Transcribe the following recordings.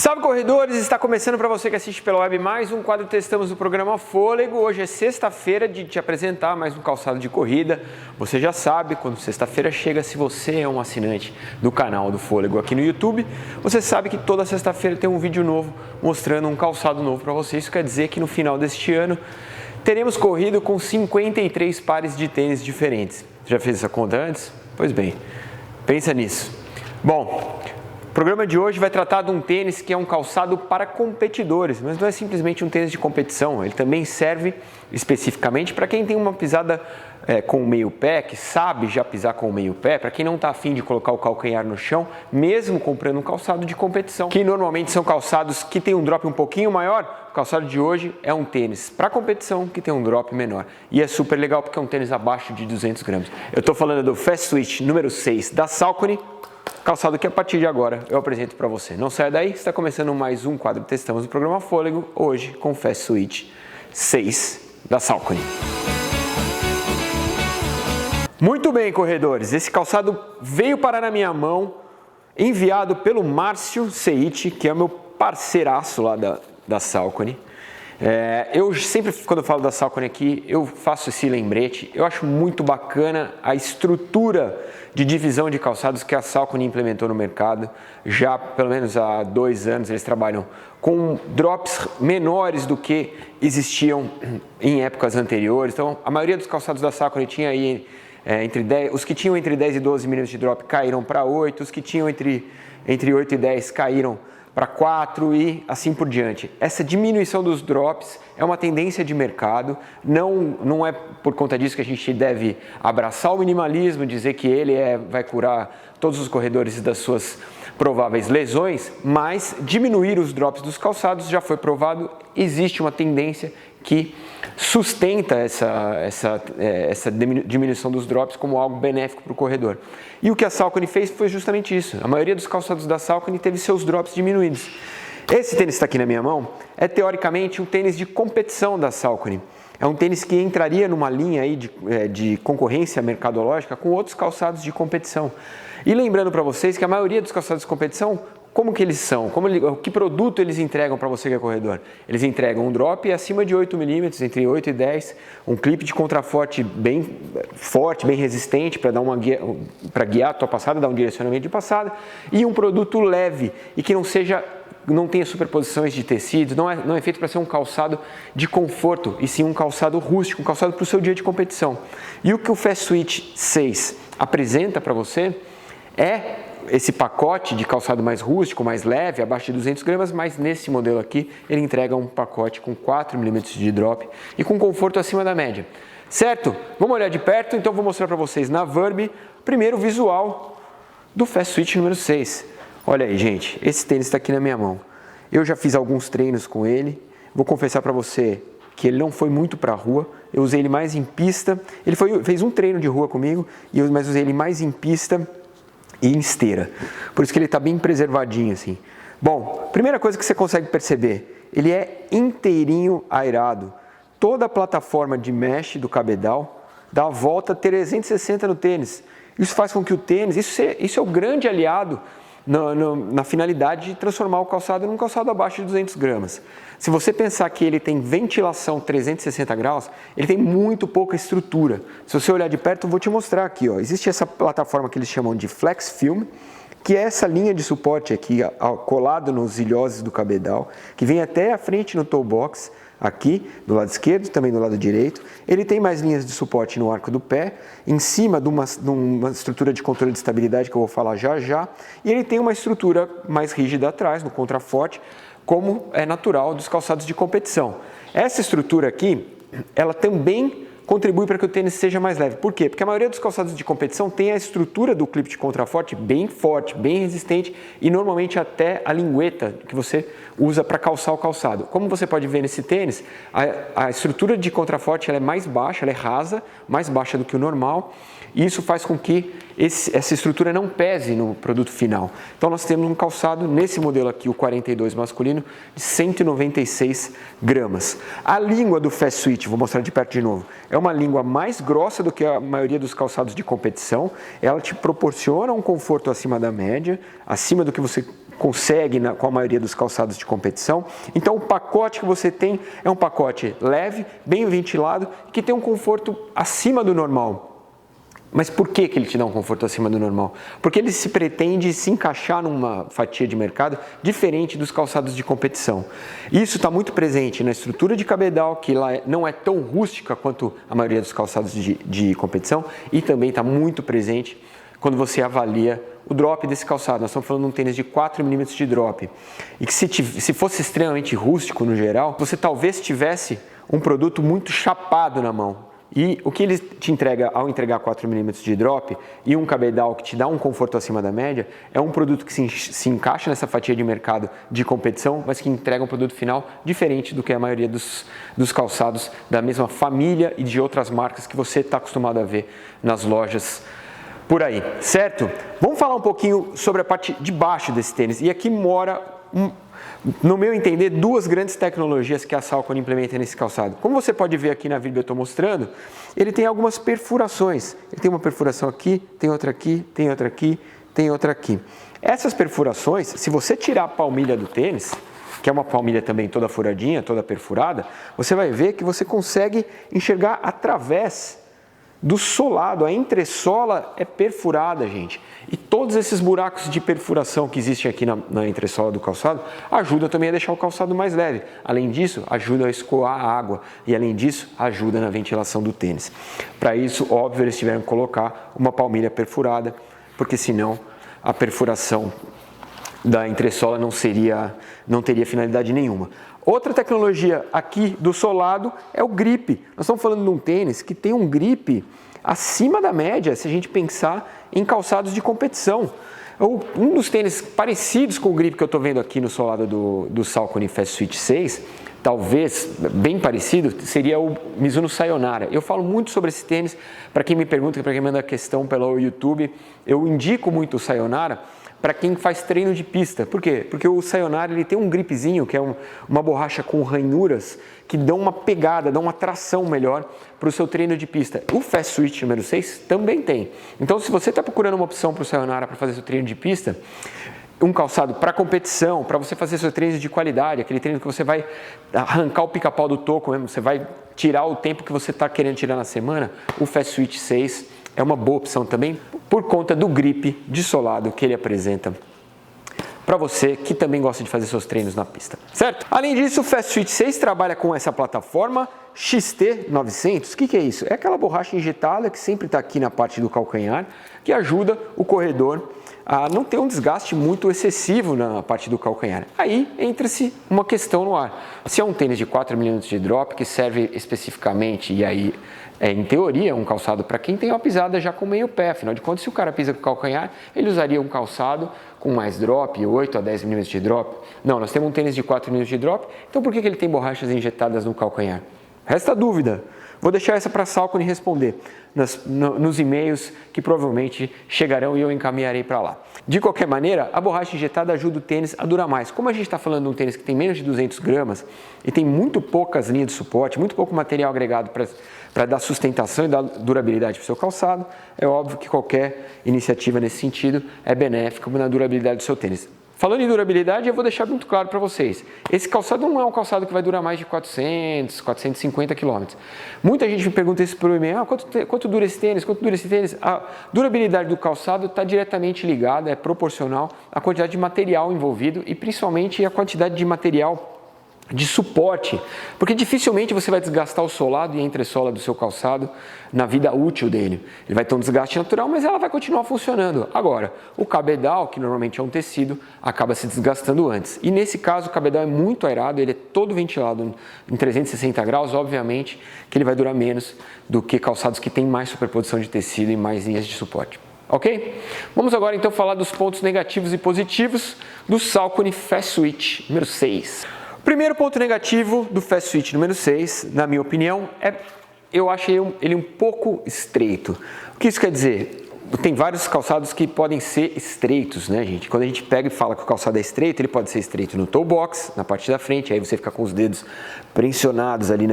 Salve corredores, está começando para você que assiste pela web mais um quadro Testamos do programa Fôlego. Hoje é sexta-feira de te apresentar mais um calçado de corrida. Você já sabe, quando sexta-feira chega, se você é um assinante do canal do Fôlego aqui no YouTube, você sabe que toda sexta-feira tem um vídeo novo mostrando um calçado novo para você. Isso quer dizer que no final deste ano teremos corrido com 53 pares de tênis diferentes. Já fez essa conta antes? Pois bem, pensa nisso. Bom, o programa de hoje vai tratar de um tênis que é um calçado para competidores, mas não é simplesmente um tênis de competição, ele também serve especificamente para quem tem uma pisada com o meio pé, que sabe já pisar com o meio pé, para quem não está afim de colocar o calcanhar no chão, mesmo comprando um calçado de competição, que normalmente são calçados que tem um drop um pouquinho maior. O calçado de hoje é um tênis para competição que tem um drop menor e é super legal porque é um tênis abaixo de 200 gramas. Eu estou falando do Fast Switch número 6 da Saucony, calçado que a partir de agora eu apresento para você. Não saia daí, está começando mais um quadro Testamos do programa Fôlego, hoje com Fast Switch 6 da Saucony. Muito bem, corredores, esse calçado veio parar na minha mão, enviado pelo Márcio Seiti, que é meu parceiraço lá da Saucony. Eu sempre, quando eu falo da Saucony aqui, eu faço esse lembrete. Eu acho muito bacana a estrutura de divisão de calçados que a Saucony implementou no mercado. Já pelo menos há 2 anos eles trabalham com drops menores do que existiam em épocas anteriores. Então a maioria dos calçados da Saucony tinha aí os que tinham entre 10 e 12 milímetros de drop caíram para 8, os que tinham entre 8 e 10 caíram para 4 e assim por diante. Essa diminuição dos drops é uma tendência de mercado, não é por conta disso que a gente deve abraçar o minimalismo, dizer que ele vai curar todos os corredores das suas prováveis lesões, mas diminuir os drops dos calçados já foi provado, existe uma tendência que sustenta essa diminuição dos drops como algo benéfico para o corredor. E o que a Saucony fez foi justamente isso. A maioria dos calçados da Saucony teve seus drops diminuídos. Esse tênis que está aqui na minha mão é teoricamente um tênis de competição da Saucony. É um tênis que entraria numa linha aí de concorrência mercadológica com outros calçados de competição. E lembrando para vocês que a maioria dos calçados de competição, como que eles são? Que produto eles entregam para você que é corredor? Eles entregam um drop acima de 8 milímetros, entre 8 e 10, um clipe de contraforte bem forte, bem resistente para guiar a tua passada, dar um direcionamento de passada, e um produto leve e que não tenha superposições de tecidos, não é feito para ser um calçado de conforto, e sim um calçado rústico, um calçado para o seu dia de competição. E o que o Fast Switch 6 apresenta para você é esse pacote de calçado mais rústico, mais leve, abaixo de 200 gramas, mas nesse modelo aqui ele entrega um pacote com 4 milímetros de drop e com conforto acima da média. Certo? Vamos olhar de perto, então vou mostrar para vocês na Verb, primeiro o visual do Fast Switch número 6. Olha aí, gente, esse tênis está aqui na minha mão. Eu já fiz alguns treinos com ele, vou confessar para você que ele não foi muito para a rua, eu usei ele mais em pista, ele fez um treino de rua comigo, mas usei ele mais em pista e em esteira, por isso que ele está bem preservadinho assim. Bom, primeira coisa que você consegue perceber, ele é inteirinho aerado, toda a plataforma de mesh do cabedal dá a volta 360 no tênis. Isso faz com que o tênis, isso é o grande aliado na finalidade de transformar o calçado num calçado abaixo de 200 gramas. Se você pensar que ele tem ventilação 360 graus, ele tem muito pouca estrutura. Se você olhar de perto, eu vou te mostrar aqui. Existe essa plataforma que eles chamam de Flex Film, que é essa linha de suporte aqui colado nos ilhoses do cabedal, que vem até a frente no toe box, aqui do lado esquerdo, também do lado direito. Ele tem mais linhas de suporte no arco do pé, em cima de uma estrutura de controle de estabilidade que eu vou falar já já, e ele tem uma estrutura mais rígida atrás, no contraforte, como é natural dos calçados de competição. Essa estrutura aqui, ela também contribui para que o tênis seja mais leve. Por quê? Porque a maioria dos calçados de competição tem a estrutura do clipe de contraforte bem forte, bem resistente e normalmente até a lingueta que você usa para calçar o calçado. Como você pode ver nesse tênis, a estrutura de contraforte ela é mais baixa, ela é rasa, mais baixa do que o normal, e isso faz com que essa estrutura não pese no produto final. Então nós temos um calçado, nesse modelo aqui, o 42 masculino, de 196 gramas. A língua do Fast Switch, vou mostrar de perto de novo, é uma língua mais grossa do que a maioria dos calçados de competição. Ela te proporciona um conforto acima da média, acima do que você consegue com a maioria dos calçados de competição. Então o pacote que você tem é um pacote leve, bem ventilado, que tem um conforto acima do normal. Mas por que ele te dá um conforto acima do normal? Porque ele se pretende se encaixar numa fatia de mercado diferente dos calçados de competição. Isso está muito presente na estrutura de cabedal, que lá não é tão rústica quanto a maioria dos calçados de competição, e também está muito presente quando você avalia o drop desse calçado. Nós estamos falando de um tênis de 4 mm de drop, e que se fosse extremamente rústico no geral, você talvez tivesse um produto muito chapado na mão. E o que ele te entrega ao entregar 4 mm de drop e um cabedal que te dá um conforto acima da média, é um produto que se encaixa nessa fatia de mercado de competição, mas que entrega um produto final diferente do que a maioria dos calçados da mesma família e de outras marcas que você está acostumado a ver nas lojas por aí, certo? Vamos falar um pouquinho sobre a parte de baixo desse tênis. E aqui mora, no meu entender, duas grandes tecnologias que a Salcone implementa nesse calçado. Como você pode ver aqui na vídeo que eu estou mostrando, ele tem algumas perfurações. Ele tem uma perfuração aqui, tem outra aqui, tem outra aqui, tem outra aqui. Essas perfurações, se você tirar a palmilha do tênis, que é uma palmilha também toda furadinha, toda perfurada, você vai ver que você consegue enxergar através do solado. A entressola é perfurada, gente. E todos esses buracos de perfuração que existem aqui na entressola do calçado ajudam também a deixar o calçado mais leve. Além disso, ajuda a escoar a água. E além disso, ajuda na ventilação do tênis. Para isso, óbvio, eles tiveram que colocar uma palmilha perfurada, porque senão a perfuração da entressola não teria finalidade nenhuma. Outra tecnologia aqui do solado é o grip. Nós estamos falando de um tênis que tem um grip acima da média, se a gente pensar em calçados de competição. Um dos tênis parecidos com o grip que eu estou vendo aqui no solado do Salcone Fast Switch 6, talvez bem parecido, seria o Mizuno Sayonara. Eu falo muito sobre esse tênis, para quem me pergunta, para quem manda questão pelo YouTube, eu indico muito o Sayonara para quem faz treino de pista. Por quê? Porque o Sayonara ele tem um gripzinho, que é uma borracha com ranhuras, que dão uma pegada, dão uma tração melhor para o seu treino de pista. O Fast Switch número 6 também tem. Então, se você está procurando uma opção para o Sayonara para fazer seu treino de pista, um calçado para competição, para você fazer seu treino de qualidade, aquele treino que você vai arrancar o pica-pau do toco mesmo, você vai tirar o tempo que você está querendo tirar na semana, o Fast Switch 6 é uma boa opção também, por conta do grip de solado que ele apresenta para você que também gosta de fazer seus treinos na pista, certo? Além disso, o Fast Switch 6 trabalha com essa plataforma XT900. O que é isso? É aquela borracha injetada que sempre está aqui na parte do calcanhar, que ajuda o corredor a não ter um desgaste muito excessivo na parte do calcanhar. Aí entra-se uma questão no ar. Se é um tênis de 4 mm de drop, que serve especificamente, e aí em teoria, um calçado para quem tem uma pisada já com meio pé. Afinal de contas, se o cara pisa com o calcanhar, ele usaria um calçado com mais drop, 8 a 10 mm de drop. Não, nós temos um tênis de 4 mm de drop, então por que ele tem borrachas injetadas no calcanhar? Resta dúvida. Vou deixar essa para a Salcone responder nos e-mails que provavelmente chegarão e eu encaminharei para lá. De qualquer maneira, a borracha injetada ajuda o tênis a durar mais. Como a gente está falando de um tênis que tem menos de 200 gramas e tem muito poucas linhas de suporte, muito pouco material agregado para dar sustentação e dar durabilidade para o seu calçado, é óbvio que qualquer iniciativa nesse sentido é benéfica na durabilidade do seu tênis. Falando em durabilidade, eu vou deixar muito claro para vocês. Esse calçado não é um calçado que vai durar mais de 400, 450 km. Muita gente me pergunta isso pelo e-mail, quanto dura esse tênis? Quanto dura esse tênis? A durabilidade do calçado está diretamente ligada, é proporcional à quantidade de material envolvido e principalmente à quantidade de material de suporte, porque dificilmente você vai desgastar o solado e a entressola do seu calçado na vida útil dele. Ele vai ter um desgaste natural, mas ela vai continuar funcionando. Agora, o cabedal, que normalmente é um tecido, acaba se desgastando antes. E nesse caso, o cabedal é muito aerado, ele é todo ventilado em 360 graus, obviamente que ele vai durar menos do que calçados que têm mais superposição de tecido e mais linhas de suporte. Ok? Vamos agora então falar dos pontos negativos e positivos do Salcone Fast Switch número 6. O primeiro ponto negativo do Fast Switch número 6, na minha opinião, eu achei ele um pouco estreito. O que isso quer dizer? Tem vários calçados que podem ser estreitos, né, gente? Quando a gente pega e fala que o calçado é estreito, ele pode ser estreito no toe box, na parte da frente, aí você fica com os dedos pressionados ali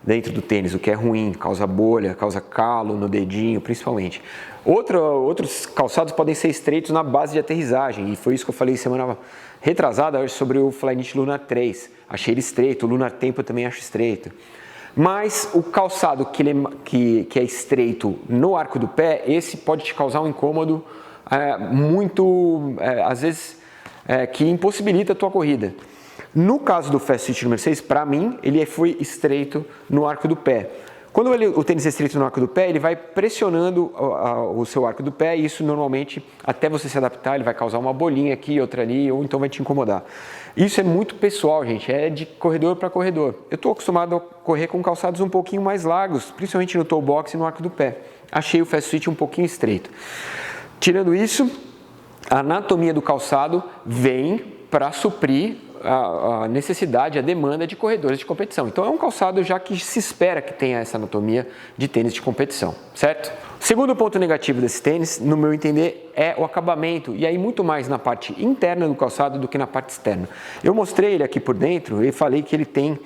dentro do tênis, o que é ruim, causa bolha, causa calo no dedinho, principalmente. Outros calçados podem ser estreitos na base de aterrissagem, e foi isso que eu falei semana retrasada sobre o Flyknit Lunar 3. Achei ele estreito, o Lunar Tempo eu também acho estreito. Mas o calçado que é estreito no arco do pé, esse pode te causar um incômodo às vezes, que impossibilita a tua corrida. No caso do Fast Switch número 6, para mim, ele foi estreito no arco do pé. Quando o tênis é estreito no arco do pé, ele vai pressionando o seu arco do pé e isso normalmente, até você se adaptar, ele vai causar uma bolinha aqui, outra ali, ou então vai te incomodar. Isso é muito pessoal, gente, é de corredor para corredor. Eu estou acostumado a correr com calçados um pouquinho mais largos, principalmente no toe box e no arco do pé. Achei o Fast Switch um pouquinho estreito. Tirando isso, a anatomia do calçado vem para suprir a necessidade, a demanda de corredores de competição. Então é um calçado já que se espera que tenha essa anatomia de tênis de competição, certo? Segundo ponto negativo desse tênis, no meu entender, é o acabamento, e aí muito mais na parte interna do calçado do que na parte externa. Eu mostrei ele aqui por dentro e falei que ele tem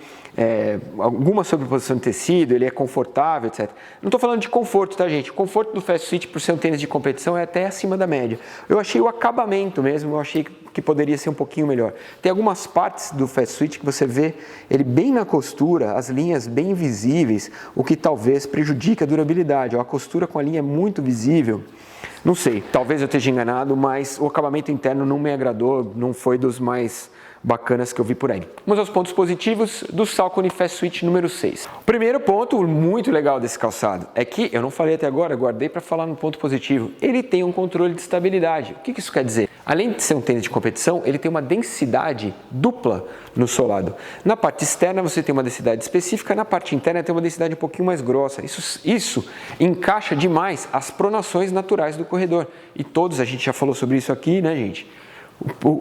alguma sobreposição de tecido, ele é confortável, etc. Não estou falando de conforto, tá, gente? O conforto do Fast Switch, por ser um tênis de competição, é até acima da média. Eu achei o acabamento mesmo, eu achei que poderia ser um pouquinho melhor. Tem algumas partes do Fast Switch que você vê ele bem na costura, as linhas bem visíveis, o que talvez prejudique a durabilidade. A costura com a linha é muito visível. Não sei, talvez eu esteja enganado, mas o acabamento interno não me agradou, não foi dos mais bacanas que eu vi por aí. Vamos aos pontos positivos do Saucony Fast Switch número 6. O primeiro ponto muito legal desse calçado é que, eu não falei até agora, guardei para falar no ponto positivo, ele tem um controle de estabilidade. O que isso quer dizer? Além de ser um tênis de competição, ele tem uma densidade dupla no solado. Na parte externa você tem uma densidade específica, na parte interna tem uma densidade um pouquinho mais grossa. Isso encaixa demais as pronações naturais do corredor. E todos, a gente já falou sobre isso aqui, né, gente?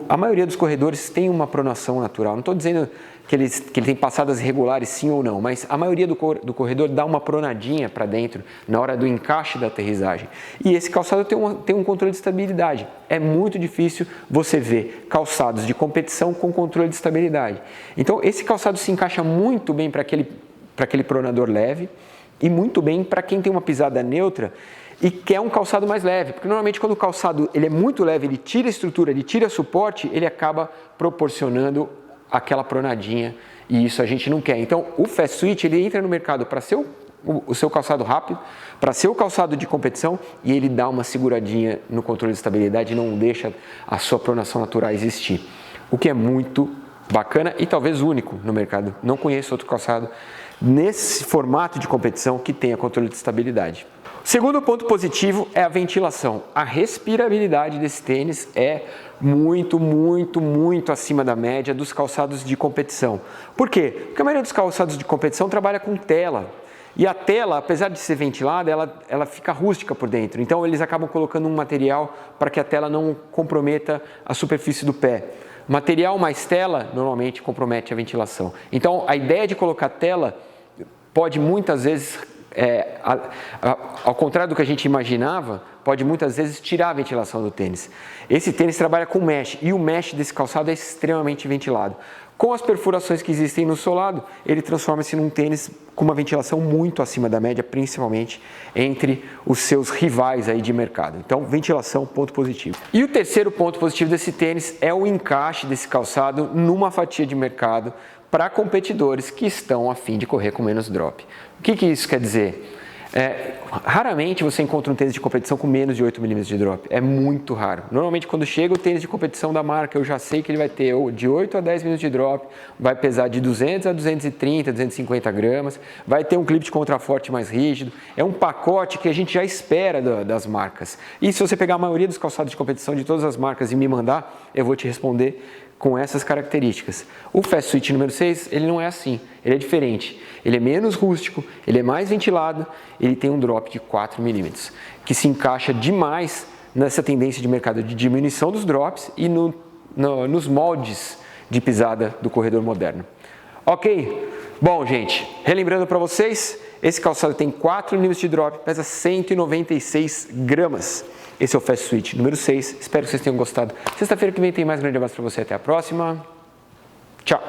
A maioria dos corredores tem uma pronação natural. Não estou dizendo que ele tem passadas irregulares sim ou não, mas a maioria do corredor dá uma pronadinha para dentro na hora do encaixe da aterrissagem. E esse calçado tem um controle de estabilidade. É muito difícil você ver calçados de competição com controle de estabilidade. Então esse calçado se encaixa muito bem para aquele pronador leve e muito bem para quem tem uma pisada neutra e quer um calçado mais leve, porque normalmente quando o calçado ele é muito leve, ele tira estrutura, ele tira suporte, ele acaba proporcionando aquela pronadinha e isso a gente não quer. Então o Fast Switch ele entra no mercado para ser o seu calçado rápido, para ser o calçado de competição e ele dá uma seguradinha no controle de estabilidade e não deixa a sua pronação natural existir, o que é muito bacana e talvez único no mercado. Não conheço outro calçado nesse formato de competição que tenha controle de estabilidade. Segundo ponto positivo é a ventilação. A respirabilidade desse tênis é muito acima da média dos calçados de competição. Por quê? Porque a maioria dos calçados de competição trabalha com tela. E a tela, apesar de ser ventilada, ela fica rústica por dentro. Então eles acabam colocando um material para que a tela não comprometa a superfície do pé. Material mais tela normalmente compromete a ventilação. Então a ideia de colocar tela pode muitas vezes ao contrário do que a gente imaginava, pode muitas vezes tirar a ventilação do tênis. Esse tênis trabalha com mesh e o mesh desse calçado é extremamente ventilado. Com as perfurações que existem no solado, ele transforma-se num tênis com uma ventilação muito acima da média, principalmente entre os seus rivais aí de mercado. Então, ventilação, ponto positivo. E o terceiro ponto positivo desse tênis é o encaixe desse calçado numa fatia de mercado para competidores que estão a fim de correr com menos drop. O que isso quer dizer? Raramente você encontra um tênis de competição com menos de 8 mm de drop, é muito raro. Normalmente quando chega o tênis de competição da marca, eu já sei que ele vai ter de 8 a 10 mm de drop, vai pesar de 200 a 230, 250 gramas, vai ter um clipe de contraforte mais rígido, é um pacote que a gente já espera das marcas. E se você pegar a maioria dos calçados de competição de todas as marcas e me mandar, eu vou te responder com essas características. O Fast Switch número 6, ele não é assim, ele é diferente. Ele é menos rústico, ele é mais ventilado, ele tem um drop de 4 mm, que se encaixa demais nessa tendência de mercado de diminuição dos drops e nos moldes de pisada do corredor moderno. Ok? Bom, gente, relembrando para vocês, esse calçado tem 4 mm de drop, pesa 196 gramas. Esse é o Fast Switch número 6. Espero que vocês tenham gostado. Sexta-feira que vem tem mais. Grande abraço para você. Até a próxima. Tchau.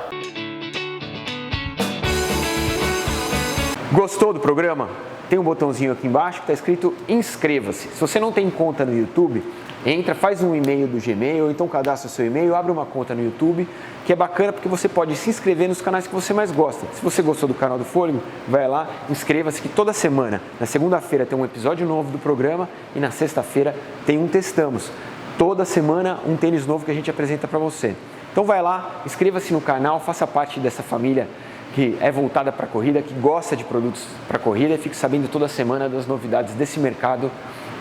Gostou do programa? Tem um botãozinho aqui embaixo que está escrito inscreva-se. Se você não tem conta no YouTube, entra, faz um e-mail do Gmail, ou então cadastra o seu e-mail, abre uma conta no YouTube, que é bacana porque você pode se inscrever nos canais que você mais gosta. Se você gostou do canal do Fôlego, vai lá, inscreva-se, que toda semana, na segunda-feira tem um episódio novo do programa e na sexta-feira tem um Testamos. Toda semana um tênis novo que a gente apresenta para você. Então vai lá, inscreva-se no canal, faça parte dessa família que é voltada para a corrida, que gosta de produtos para a corrida e fique sabendo toda semana das novidades desse mercado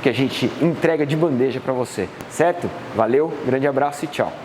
que a gente entrega de bandeja para você, certo? Valeu, grande abraço e tchau!